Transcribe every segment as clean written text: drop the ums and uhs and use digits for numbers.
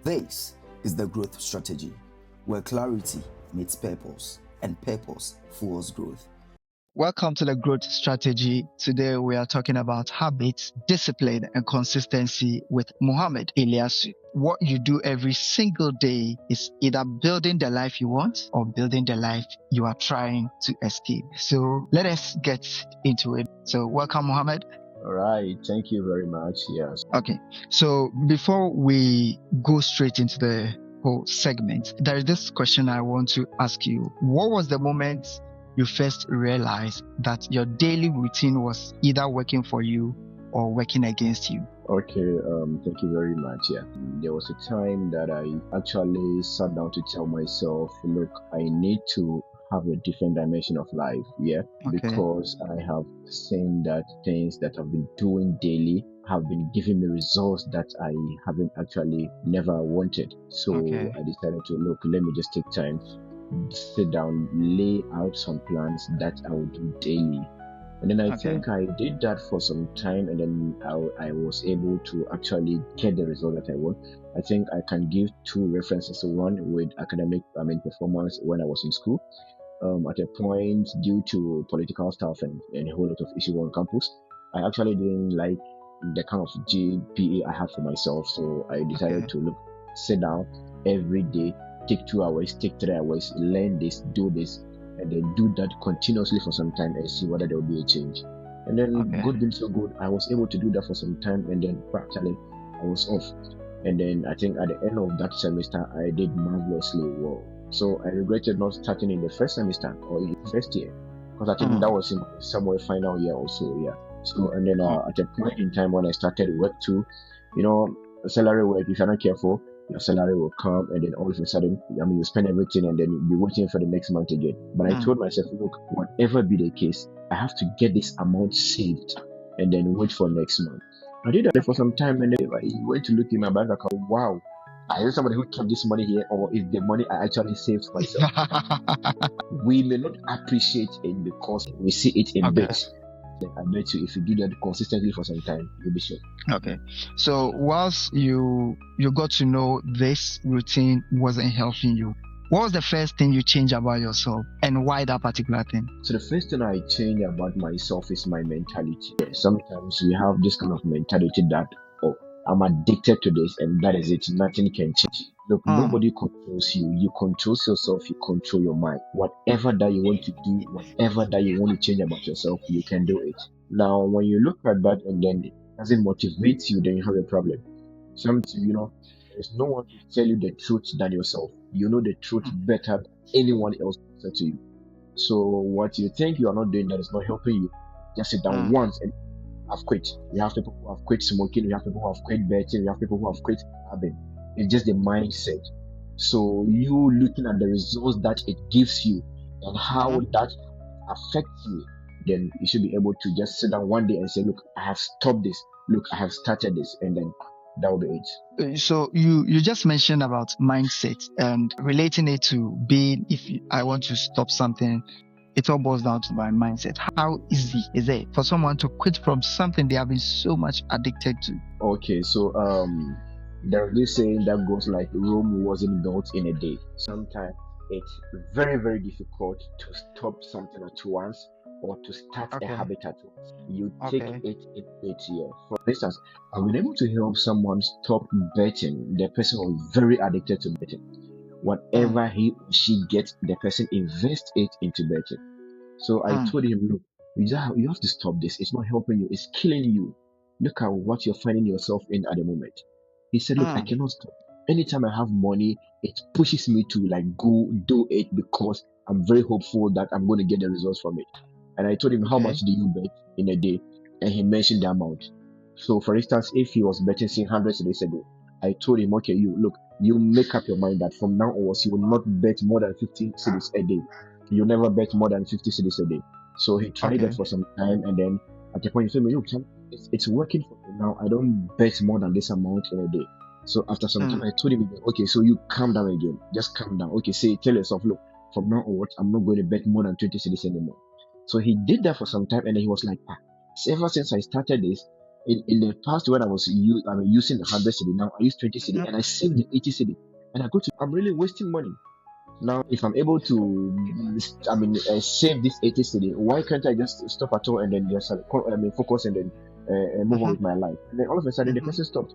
This is the growth strategy, where clarity meets purpose and purpose fuels growth. Welcome to the growth strategy. Today we are talking about habits, discipline, and consistency with Mohammed Ilyasu. What you do every single day is either building the life you want or building the life you are trying to escape. So let us get into it. So welcome, Mohammed. All right, thank you very much. Yes. Okay, so before we go straight into the whole segment, there is this question I want to ask you. What was the moment you first realized that your daily routine was either working for you or working against you? Okay, thank you very much. Yeah, there was a time that I actually sat down to tell myself, look, I need to have a different dimension of life. Yeah, because I have seen that things that I've been doing daily have been giving me results that I haven't actually never wanted. So I decided to look, let me just take time, sit down, lay out some plans that I will do daily. And then I think I did that for some time, and then I was able to actually get the result that I want. I think I can give two references. One with academic, performance when I was in school. At a point, due to political stuff and a whole lot of issues on campus, I actually didn't like the kind of GPA I had for myself. So I decided to sit down every day, take 2 hours, take 3 hours, learn this, do this, and then do that continuously for some time and see whether there will be a change. And then good being so good, I was able to do that for some time, and then practically I was off. And then I think at the end of that semester, I did marvelously well. So I regretted not starting in the first semester or in the first year, because I think that was in somewhere final year also. Yeah. So and then at a point in time when I started work too, salary work, if you're not careful, your salary will come, and then all of a sudden, you spend everything, and then you'll be waiting for the next month again. But I told myself, look, whatever be the case, I have to get this amount saved, and then wait for next month. I did that for some time, and then I went to look in my bank account. Wow, is there somebody who kept this money here, or is the money I actually saved myself? We may not appreciate it because we see it in bits. I bet you if you do that consistently for some time, you'll be sure. Okay. So whilst you got to know this routine wasn't helping you, what was the first thing you changed about yourself, and why that particular thing? So the first thing I change about myself is my mentality. Sometimes we have this kind of mentality that, oh, I'm addicted to this and that is it. Nothing can change. Look, nobody controls you. You control yourself. You control your mind. Whatever that you want to do, whatever that you want to change about yourself, you can do it. Now, when you look at that and then it doesn't motivate you, then you have a problem. Sometimes, there's no one to tell you the truth than yourself. You know the truth better than anyone else will say to you. So what you think you are not doing that is not helping you, just sit down once and have quit. You have people who have quit smoking, you have people who have quit betting, you have people who have quit having. It's just the mindset. So you looking at the results that it gives you and how that affects you, then you should be able to just sit down one day and say, look, I have stopped this. Look, I have started this, and then that will be it. So you just mentioned about mindset and relating it to being, I want to stop something, it all boils down to my mindset. How easy is it for someone to quit from something they have been so much addicted to? Okay, so there's this saying that goes like, Rome wasn't built in a day. Sometimes it's very, very difficult to stop something at once or to start a habit at once. You take it in 8 years. For instance, I've been able to help someone stop betting. The person was very addicted to betting. Whatever he or she gets, the person invests it into betting. So I told him, look, you have to stop this. It's not helping you. It's killing you. Look at what you're finding yourself in at the moment. He said, look, I cannot stop. Anytime I have money, it pushes me to go do it because I'm very hopeful that I'm going to get the results from it. And I told him, how much do you bet in a day? And he mentioned the amount. So for instance, if he was betting say 100 cedis a day, I told him, okay, you make up your mind that from now onwards you will not bet more than 50 cedis a day. You never bet more than 50 cedis a day. So he tried that for some time, and then at the point he told me, look, it's working for me now. I don't bet more than this amount in a day. So after some time, I told him, okay, so you calm down again. Just calm down. Okay, tell yourself, look, from now onwards, I'm not going to bet more than 20 cedis anymore. So he did that for some time, and then he was like, ever since I started this, in the past when using the 100 cedi, now I use 20 cedi and I save the 80 cedi, and I'm really wasting money. Now, if I'm able to, save this 80 cedi, why can't I just stop at all and then just focus and then move on with my life? And then all of a sudden, the person stopped.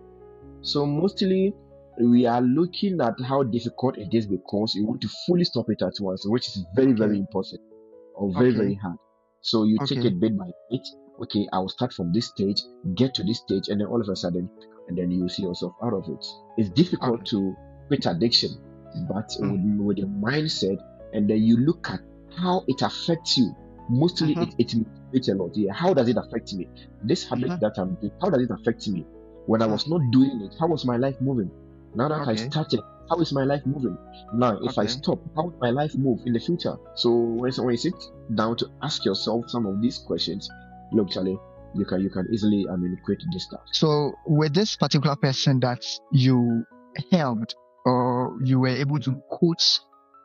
So mostly, we are looking at how difficult it is because you want to fully stop it at once, which is very, very important or very, very hard. So you take it bit by bit. Okay, I will start from this stage, get to this stage, and then all of a sudden, and then you see yourself out of it. It's difficult to quit addiction, but with a mindset, and then you look at how it affects you. Mostly, it motivates a lot. Yeah, how does it affect me? This habit that I'm doing, how does it affect me? When I was not doing it, how was my life moving? Now that I started, how is my life moving? Now, if I stop, how will my life move in the future? So when you sit down to ask yourself some of these questions, look, Charlie, you can easily quit this stuff. So with this particular person that you helped or you were able to coach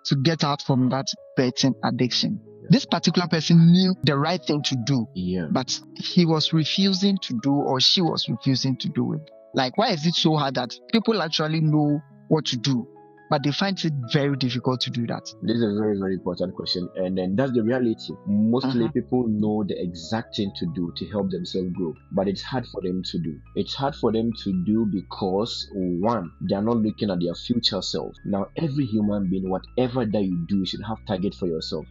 to get out from that betting addiction, this particular person knew the right thing to do, but he was refusing to do, or she was refusing to do it. Like, why is it so hard that people actually know what to do, but they find it very difficult to do that? This is a very, very important question. And then that's the reality. Mostly people know the exact thing to do to help themselves grow, but it's hard for them to do. It's hard for them to do because, one, they are not looking at their future self. Now, every human being, whatever that you do, you should have target for yourself.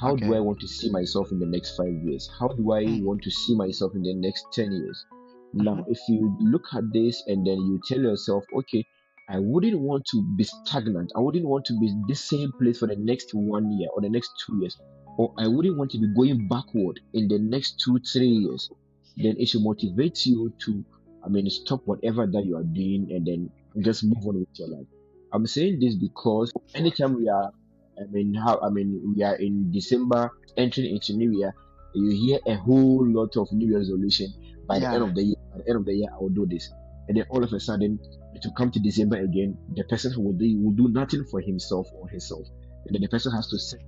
How do I want to see myself in the next 5 years? How do I want to see myself in the next 10 years? Now, if you look at this and then you tell yourself, okay, I wouldn't want to be stagnant. I wouldn't want to be in the same place for the next 1 year or the next 2 years. Or I wouldn't want to be going backward in the next 2-3 years. Then it should motivate you to, stop whatever that you are doing and then just move on with your life. I'm saying this because anytime we are we are in December, entering into New Year, you hear a whole lot of New Year resolution. By the end of the year, I will do this. And then all of a sudden, it will come to December again, the person who will do nothing for himself or herself. And then the person has to set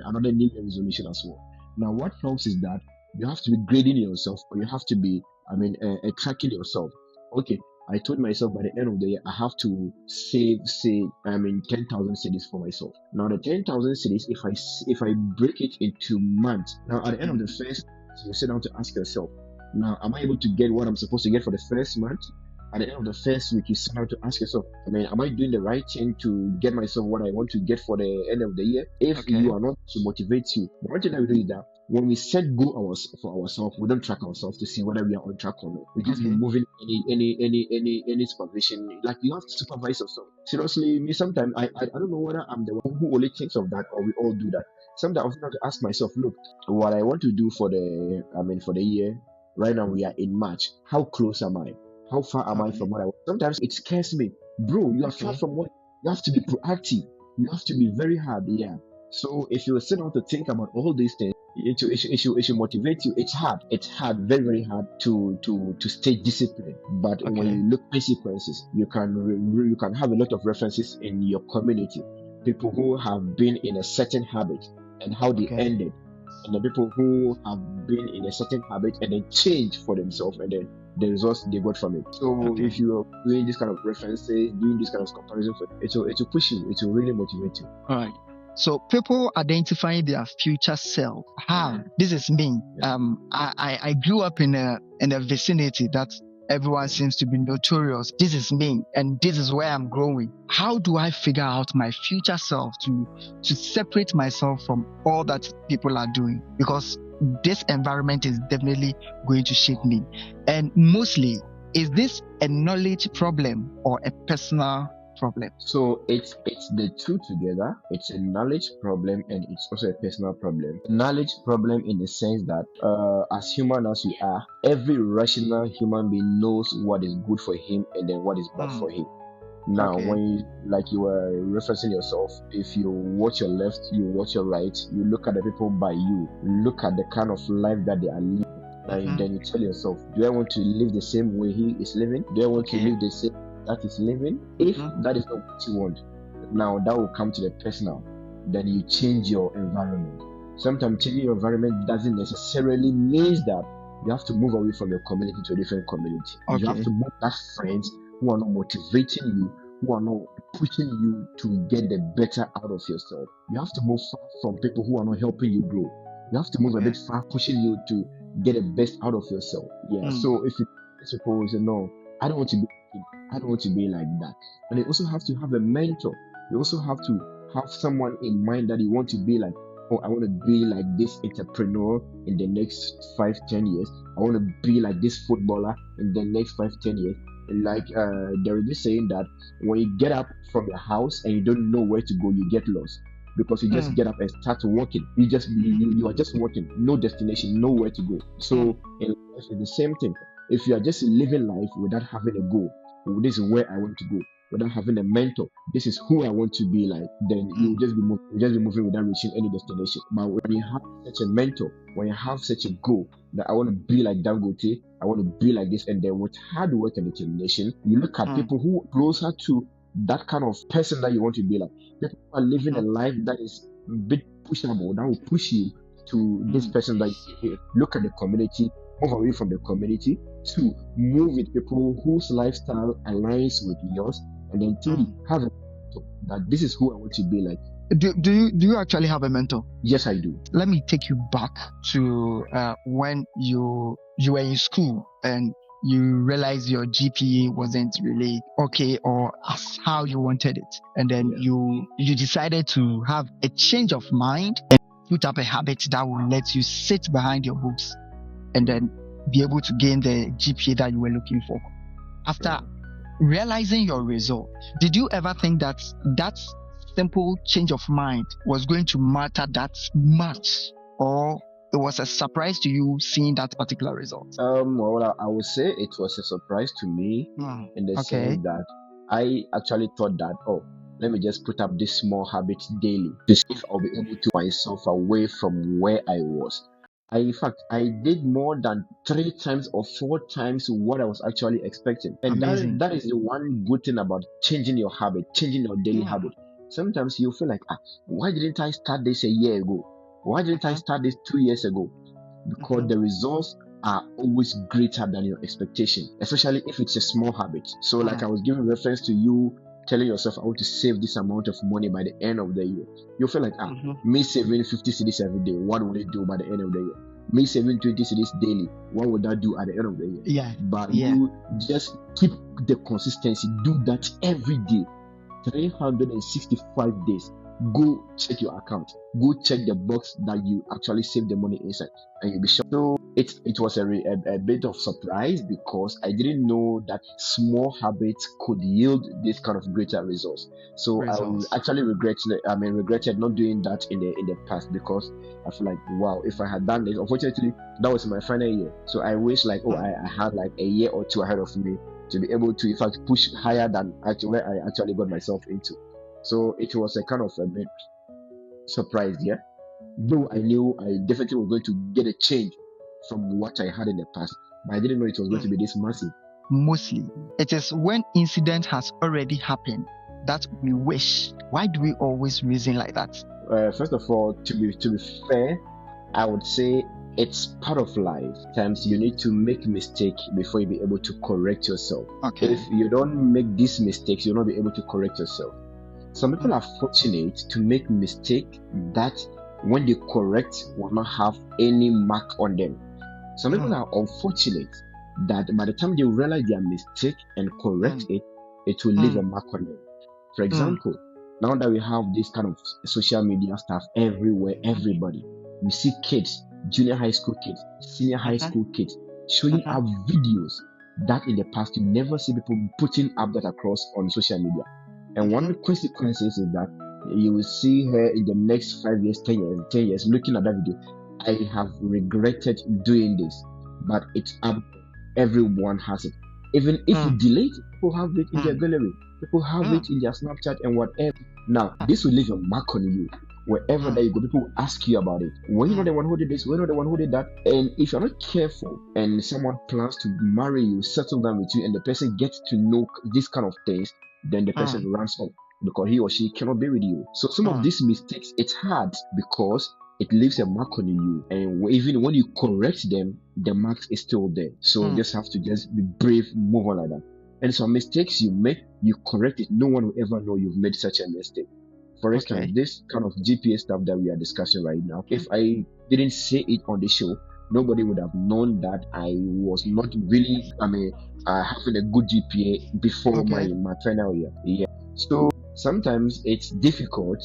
another New Year resolution as well. Now, what helps is that you have to be grading yourself, or you have to be, tracking yourself. Okay, I told myself by the end of the year, I have to save, 10,000 cedis for myself. Now, the 10,000 cedis, if I break it into months, now at the end of the first, you sit down to ask yourself, now, am I able to get what I'm supposed to get for the first month? At the end of the first week, you sit down to ask yourself, am I doing the right thing to get myself what I want to get for the end of the year? If you are not, to motivate you. One thing that we do is that when we set goals for ourselves, we don't track ourselves to see whether we are on track or not. We just be moving any supervision. Like, you have to supervise yourself. Seriously, me sometimes I don't know whether I'm the one who only thinks of that or we all do that. Sometimes I have to ask myself, look, what I want to do for the year. Right now we are in March. How close am I? How far am I from what I want? Sometimes it scares me. Bro, you are far from what you have to be proactive. You have to be very hard. Yeah. So if you sit down to think about all these things, it should motivate you. It's hard. It's hard, very, very hard to stay disciplined. But when you look at consequences, you can have a lot of references in your community. People who have been in a certain habit and how they ended. And the people who have been in a certain habit and then change for themselves, and then the results they got from it. So if you are doing this kind of references, doing this kind of comparison, it will push you. It will really motivate you. All right. So people identifying their future self. How? This is me. I grew up in a vicinity that everyone seems to be notorious. This is me, and this is where I'm growing. How do I figure out my future self to separate myself from all that people are doing? Because this environment is definitely going to shape me. And mostly, is this a knowledge problem or a personal problem? So it's the two together. It's a knowledge problem and it's also a personal problem. Knowledge problem in the sense that as human as we are, every rational human being knows what is good for him and then what is bad for him. Now, when you were referencing yourself, if you watch your left, you watch your right, you look at the people by you, look at the kind of life that they are living, and then you tell yourself, do I want to live the same way he is living? Do I want to live the same that is living? If that is not what you want, now that will come to the personal. Then you change your environment. Sometimes changing your environment doesn't necessarily mean that You have to move away from your community to a different community. You have Okay. to move that friends who are not motivating you, who are not pushing you to get the better out of yourself. You have to move far from people who are not helping you grow. You have to move a Okay. bit far, pushing you to get the best out of yourself. Yeah. Mm. So if you suppose, no, I don't want to be, I don't want to be like that. And you also have to have a mentor. You also have to have someone in mind that you want to be like. Oh, I want to be like this entrepreneur in the next 5-10 years. I want to be like this footballer in the next 5-10 years. Like there is this saying that when you get up from your house and you don't know where to go, you get lost because you just get up and start walking. You are just walking, no destination, nowhere to go. So in life it's the same thing. If you are just living life without having a goal, this is where I want to go, without having a mentor, this is who I want to be like, then you'll just be moving without reaching any destination. But when you have such a mentor, when you have such a goal that I want to be like Dangote, I want to be like this, and then with hard work and determination, you look at people who are closer to that kind of person that you want to be like. People who are living a life that is a bit pushable, that will push you to this person that you look at the community, move away from the community, to move with people whose lifestyle aligns with yours, and then to have a mentor that this is who I want to be like. Do you actually have a mentor? Yes, I do. Let me take you back to when you were in school and you realized your GPA wasn't really okay or as how you wanted it, and then you decided to have a change of mind and put up a habit that will let you sit behind your books and then be able to gain the GPA that you were looking for. After realizing your result, did you ever think that that simple change of mind was going to matter that much, or it was a surprise to you seeing that particular result? Well, I would say it was a surprise to me in the sense that I actually thought that, oh, let me just put up this small habit daily to see if I'll be able to myself away from where I was. In fact, I did more than 3 times or 4 times what I was actually expecting. And that is the one good thing about changing your habit, changing your daily habit. Sometimes you feel like, why didn't I start this a year ago? Why didn't I start this 2 years ago? Because the results are always greater than your expectation, especially if it's a small habit. So, like I was giving reference to you telling yourself, I want to save this amount of money by the end of the year. You feel like, me saving 50 cedis every day, what will it do by the end of the year? Me saving 20 cedis daily, what would that do at the end of the year? But you just keep the consistency, do that every day, 365 days. Go check your account, go check the box that you actually save the money inside, and you'll be sure. So it was a bit of surprise because I didn't know that small habits could yield this kind of greater results. So I actually regretted not doing that in the past, because I feel like, wow, if I had done this, unfortunately that was my final year. So I wish like, I had like a year or two ahead of me to be able to, in fact, push higher than where I actually got myself into. So it was a kind of a bit surprised, though I knew I definitely was going to get a change from what I had in the past, but I didn't know it was going to be this massive. Mostly, it is when incident has already happened that we wish. Why do we always reason like that? First of all, to be fair, I would say it's part of life. Sometimes you need to make mistakes before you be able to correct yourself. If you don't make these mistakes, you'll not be able to correct yourself. Some people are fortunate to make mistakes that when they correct will not have any mark on them. Some people are unfortunate that by the time they realize their mistake and correct it, it will leave a mark on them. For example, now that we have this kind of social media stuff everywhere, everybody, you see kids, junior high school kids, senior high school kids, showing up videos that in the past you never see people putting up that across on social media. And one of the consequences is that you will see her in the next 5 years, 10 years, looking at that video. I have regretted doing this, but it's up. Everyone has it. Even if you delete it, people have it in their gallery. People have it in their Snapchat and whatever. Now, this will leave a mark on you. Wherever that you go, people will ask you about it. When you're not the one who did this, when you're not the one who did that. And if you're not careful and someone plans to marry you, settle down with you, and the person gets to know this kind of things, then the person runs off because he or she cannot be with you. So some of these mistakes, it's hard because it leaves a mark on you, and even when you correct them, the mark is still there. So you just have to just be brave, move on like that. And some mistakes you make, you correct it. No one will ever know you've made such a mistake. For instance, this kind of GPS stuff that we are discussing right now, if I didn't say it on the show, nobody would have known that I was not really, having a good GPA before my final year. Yeah. So sometimes it's difficult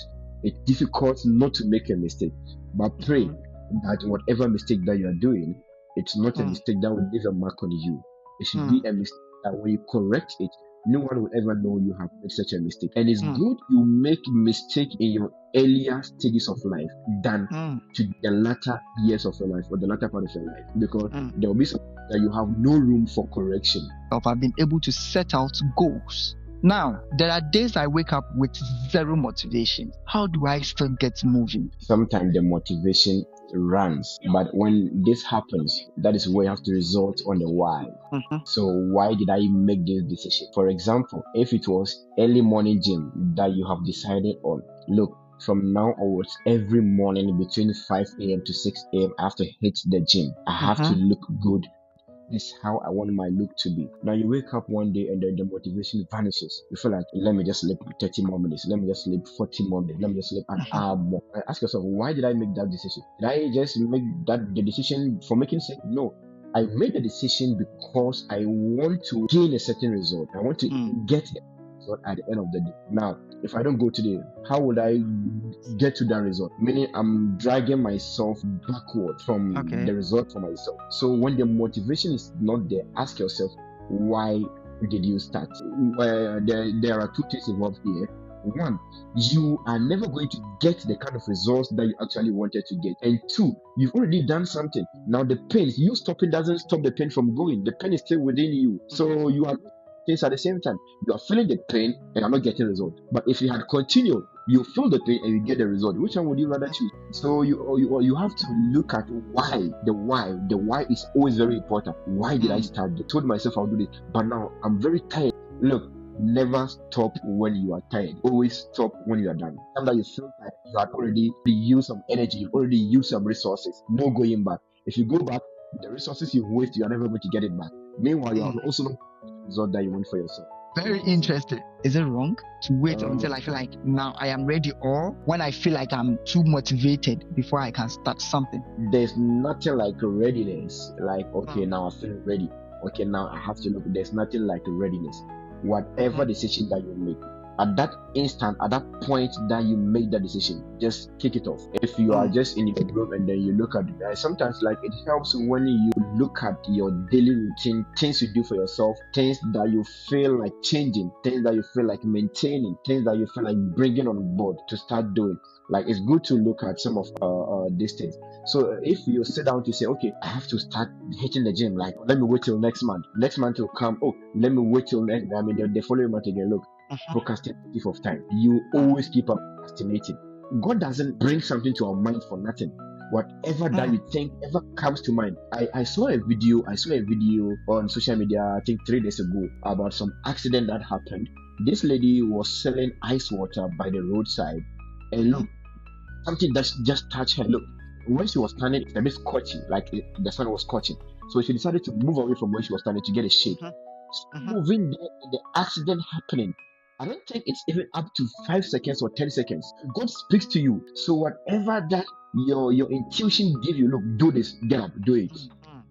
not to make a mistake, but pray that whatever mistake that you are doing, it's not a mistake that will leave a mark on you. It should be a mistake that when you correct it, no one will ever know you have made such a mistake. And it's good you make mistake in your earlier stages of life than to the latter years of your life or the latter part of your life, because there will be some that you have no room for correction. I've been able to set out goals. Now, there are days I wake up with zero motivation. How do I still get moving? Sometimes the motivation runs, but when this happens, that is where you have to resort on the why. So why did I make this decision? For example, if it was early morning gym that you have decided on, look, from now onwards, every morning between 5 a.m. to 6 a.m. I have to hit the gym. I have to look good. This is how I want my look to be. Now you wake up one day and then the motivation vanishes. You feel like, let me just sleep 30 more minutes. Let me just sleep 40 more minutes. Let me just sleep an hour more. I ask yourself, why did I make that decision? Did I just make the decision for making sense? No. I made the decision because I want to gain a certain result. I want to get a result at the end of the day. Now, if I don't go today, how would I get to that result? Meaning I'm dragging myself backward from the result for myself. So when the motivation is not there, ask yourself, why did you start? There are two things involved here. One, you are never going to get the kind of results that you actually wanted to get. And two, you've already done something. Now the pain, you stopping doesn't stop the pain from going. The pain is still within you. So you are things at the same time. You are feeling the pain and are not getting result. But if you had continued, you feel the pain and you get the result. Which one would you rather choose? So you have to look at why. The why is always very important. Why did I start? I told myself I'll do this, but now I'm very tired. Look, never stop when you are tired. Always stop when you are done. Sometimes you feel like you have already used some energy, you've already used some resources. No going back. If you go back, the resources you waste, you are never going to get it back. Meanwhile, you are also not the result that you want for yourself. Very interesting. Is it wrong to wait until I feel like now I am ready, or when I feel like I'm too motivated before I can start something? There's nothing like readiness. Like, okay, now I feel ready. Okay, now I have to look. There's nothing like readiness. Whatever decision that you make, at that instant, at that point that you make that decision, just kick it off. If you are just in your room and then you look at it, sometimes like it helps when you look at your daily routine, things you do for yourself, things that you feel like changing, things that you feel like maintaining, things that you feel like bringing on board to start doing. Like, it's good to look at some of these things. So if you sit down to say, okay, I have to start hitting the gym, like, let me wait till next month will come. Oh, let me wait till the following month again. Look, procrastinative of time. You always keep up procrastinating. God doesn't bring something to our mind for nothing. Whatever that you think ever comes to mind. I saw a video on social media, I think 3 days ago, about some accident that happened. This lady was selling ice water by the roadside, and look, something that just touched her. Look, when she was standing, it's a bit scorching, like the sun was scorching. So she decided to move away from where she was standing to get a shade. Moving there, and the accident happening. I don't think it's even up to 5 seconds or 10 seconds. God speaks to you. So whatever that your intuition gives you, look, do this, get up, do it.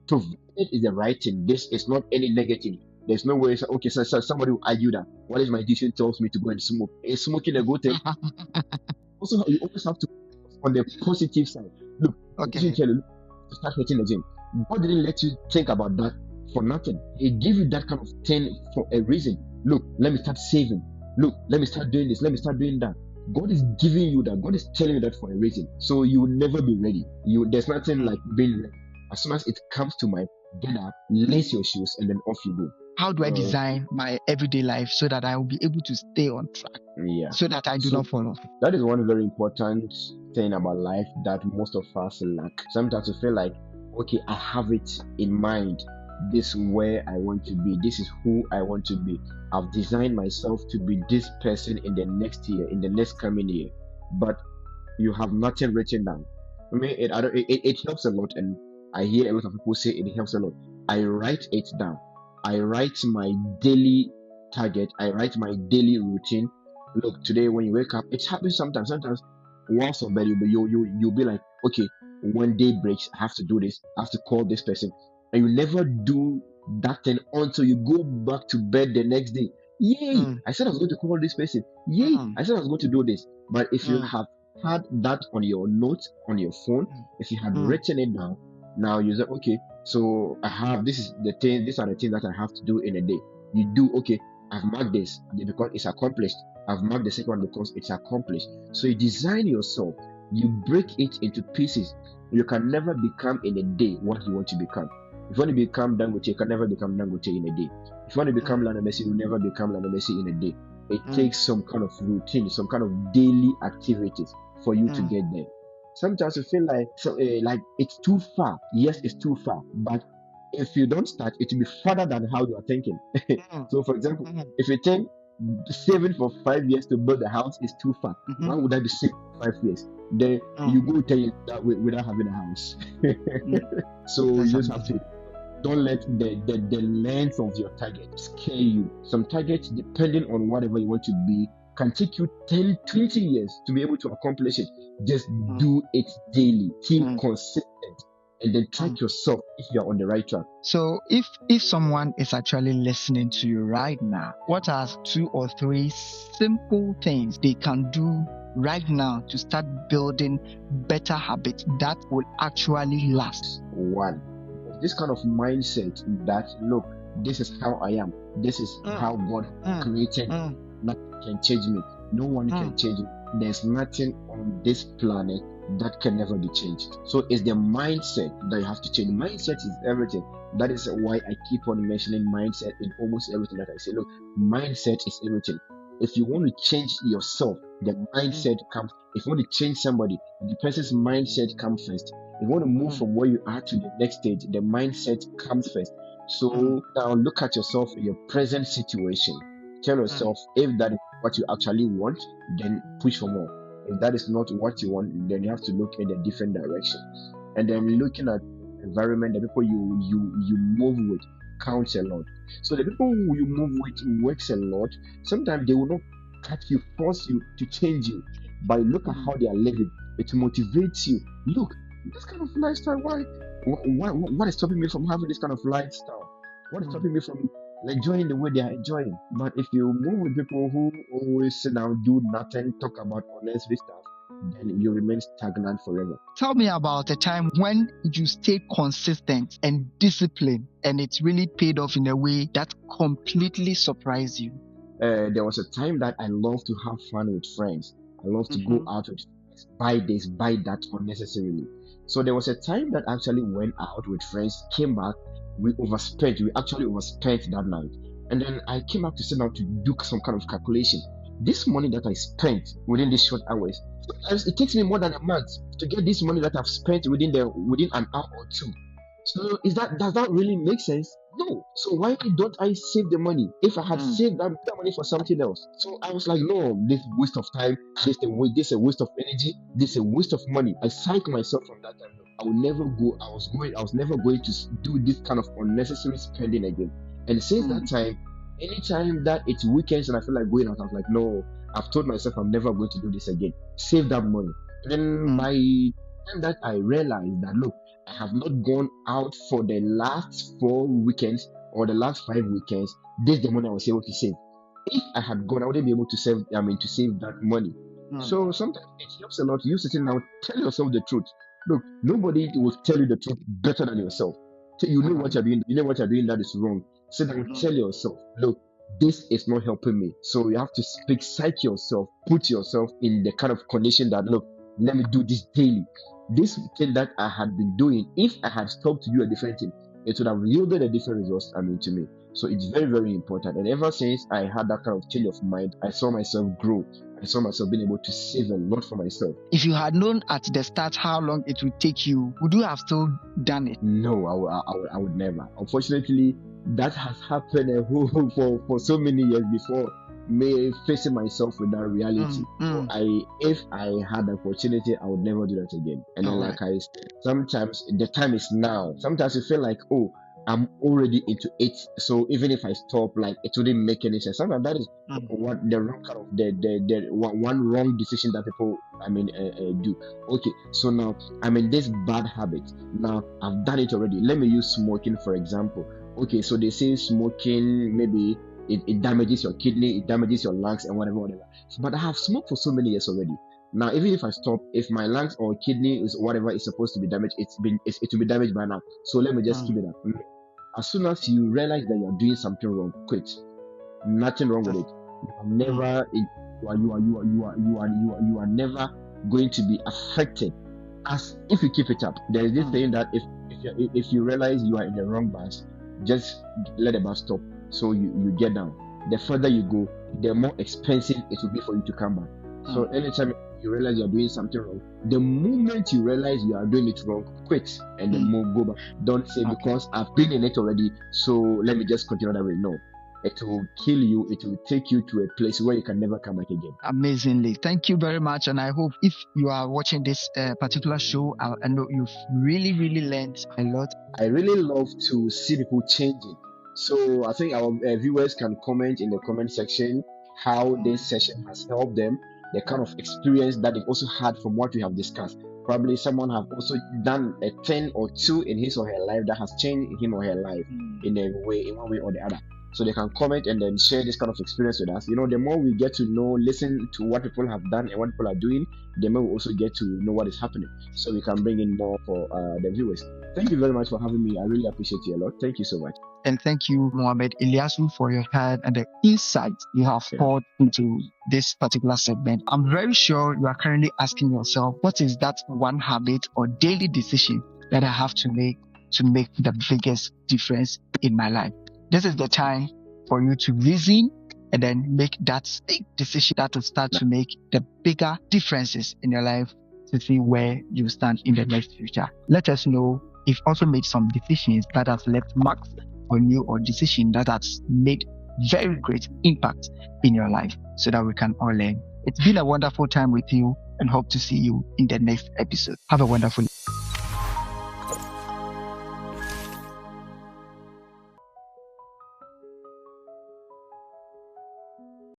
So it is the right thing. This is not any negative. There's no way. Okay, so somebody will argue that. What if my intuition tells me to go and smoke? Is smoking a good thing? Also, you always have to on the positive side. Look, intuition tell you to start hitting the gym. God didn't let you think about that for nothing. He gave you that kind of thing for a reason. Look, let me start saving. Look, let me start doing this. Let me start doing that. God is giving you that. God is telling you that for a reason. So you will never be ready. There's nothing like being ready. As soon as it comes to mind, get up, lace your shoes, and then off you go. How do I design my everyday life so that I will be able to stay on track? Yeah. So that I do not fall off. That is one very important thing about life that most of us lack. Sometimes we feel like, okay, I have it in mind. This is where I want to be. This is who I want to be. I've designed myself to be this person in the next year, in the next coming year. But you have nothing written down. I mean, it helps a lot, and I hear a lot of people say it helps a lot. I write it down. I write my daily target. I write my daily routine. Look, today when you wake up, it happens sometimes. Sometimes once or better, you'll be like, okay, when day breaks, I have to do this. I have to call this person, and you never do that thing until you go back to bed the next day. Yay! Mm, I said I was going to call this person. Yay! mm, I said I was going to do this. But if you mm, have had that on your note on your phone, if you had mm, written it down, now you say, okay, so I have this is the thing, these are the things that I have to do in a day. You do, okay, I've marked this because it's accomplished. I've marked the second one because it's accomplished. So you design yourself, you break it into pieces. You can never become in a day what you want to become. If you want to become Dangote, you can never become Dangote in a day. If you want to become Lionel Messi, you will never become Lionel Messi in a day. It mm, takes some kind of routine, some kind of daily activities for you to mm, get there. Sometimes you feel like it's too far. Yes, it's too far, but if you don't start, it will be farther than how you are thinking. mm, So, for example, mm, if you think saving for 5 years to build a house is too far, mhm, why would I be saving for 5 years? Then mm, you go 10 years that way without having a house. mm. So That's you just have amazing. to don't let the length of your target scare you. Some targets, depending on whatever you want to be, can take you 10, 20 years to be able to accomplish it. Just Mm, do it daily. Keep mm, consistent. And then mm. track yourself if you're on the right track. So if someone is actually listening to you right now, what are 2 or 3 simple things they can do right now to start building better habits that will actually last? One, this kind of mindset that, look, this is how I am. This is Mm, how God mm, created me. mm, Nothing can change me. No one can mm, change me. There's nothing on this planet that can never be changed. So it's the mindset that you have to change. Mindset is everything. That is why I keep on mentioning mindset in almost everything that I say. Look, mindset is everything. If you want to change yourself, the mm, mindset comes. If you want to change somebody, the person's mindset comes first. If you want to move mm, from where you are to the next stage, the mindset comes first. mm, So now look at yourself in your present situation. Tell mm, yourself if that is what you actually want, then push for more. If that is not what you want, then you have to look in a different direction. And then okay. looking at environment, the people you move with counts a lot. So the people who you move with works a lot. Sometimes they will not cut you, force you to change you, but look at Mm, how they are living. It motivates you. Look, this kind of lifestyle. What is stopping me from having this kind of lifestyle? What is mm. stopping me from enjoying the way they are enjoying? But if you move with people who always sit down, do nothing, talk about unnecessary stuff, then you remain stagnant forever. Tell me about a time when you stayed consistent and disciplined and it really paid off in a way that completely surprised you. There was a time that I love to have fun with friends. I love to go Mm-hmm. out with friends, buy this, buy that unnecessarily. So there was a time that I actually went out with friends, came back, we overspent. We actually overspent that night. And then I came back to sit down to do some kind of calculation. This money that I spent within these short hours, sometimes it takes me more than a month to get this money that I've spent within an hour or two. So does that really make sense? No. So why don't I save the money? If I had Mm, saved that money for something else. So I was like, no, this waste of time, this a waste of energy, this a waste of money. I psyched myself from that time. I will never go. I was never going to do this kind of unnecessary spending again. And since that mm, time, anytime that it's weekends and I feel like going out, I was like, no, I've told myself I'm never going to do this again. Save that money. And then mm, by time that I realized that, look, I have not gone out for the last 4 weekends or the last 5 weekends. This is the money I was able to save. If I had gone, I wouldn't be able to save. To save that money. mm. So sometimes it helps a lot. You sitting down, tell yourself the truth. Look, nobody will tell you the truth better than yourself. So you know what you're doing. You know what you're doing that is wrong. Sit down, Mm, tell yourself, look, this is not helping me. So you have to speak, psych yourself, put yourself in the kind of condition that, look, let me do this daily. This thing that I had been doing, if I had stopped to do a different thing, it would have yielded a different result, to me. So it's very, very important. And ever since I had that kind of change of mind, I saw myself grow. I saw myself being able to save a lot for myself. If you had known at the start how long it would take you, would you have still done it? No, I would never. Unfortunately, that has happened for so many years before me facing myself with that reality. If I had the opportunity, I would never do that again. And then, like I said, sometimes the time is now. Sometimes you feel like, oh, I'm already into it, so even if I stop, like, it wouldn't make any sense. Sometimes that is what the wrong kind of the one wrong decision that people, do. Okay, so now I'm in this bad habit. Now I've done it already. Let me use smoking for example. Okay, so they say smoking, maybe it damages your kidney, it damages your lungs, and whatever. But I have smoked for so many years already. Now, even if I stop, if my lungs or kidney is whatever is supposed to be damaged, it will be damaged by now. So let me just keep it up. As soon as you realize that you are doing something wrong, quit. Nothing wrong with it. You are never, you are never going to be affected. As if you keep it up, there is this saying that if you realize you are in the wrong bus, just let the bus stop. So you get down. The further you go, the more expensive it will be for you to come back. So anytime you realize you are doing something wrong, the moment you realize you are doing it wrong, quit and then go back. Don't say because I've been in it already, so let me just continue that way. No, it will kill you. It will take you to a place where you can never come back again. Amazingly. Thank you very much. And I hope if you are watching this particular show, I know you've really, really learned a lot. I really love to see people changing. So I think our viewers can comment in the comment section how this session has helped them, the kind of experience that they've also had from what we have discussed. Probably someone have also done a thing or two in his or her life that has changed him or her life in one way or the other. So they can comment and then share this kind of experience with us. The more we get to know, listen to what people have done and what people are doing, the more we also get to know what is happening. So we can bring in more for the viewers. Thank you very much for having me. I really appreciate you a lot. Thank you so much. And thank you, Mohammed Ilyasu, for your help and the insight you have poured into this particular segment. I'm very sure you are currently asking yourself, what is that one habit or daily decision that I have to make the biggest difference in my life? This is the time for you to reason and then make that big decision that will start to make the bigger differences in your life to see where you stand in the next future. Let us know if you also made some decisions that have left marks on you or decision that has made very great impact in your life so that we can all learn. It's been a wonderful time with you and hope to see you in the next episode. Have a wonderful day.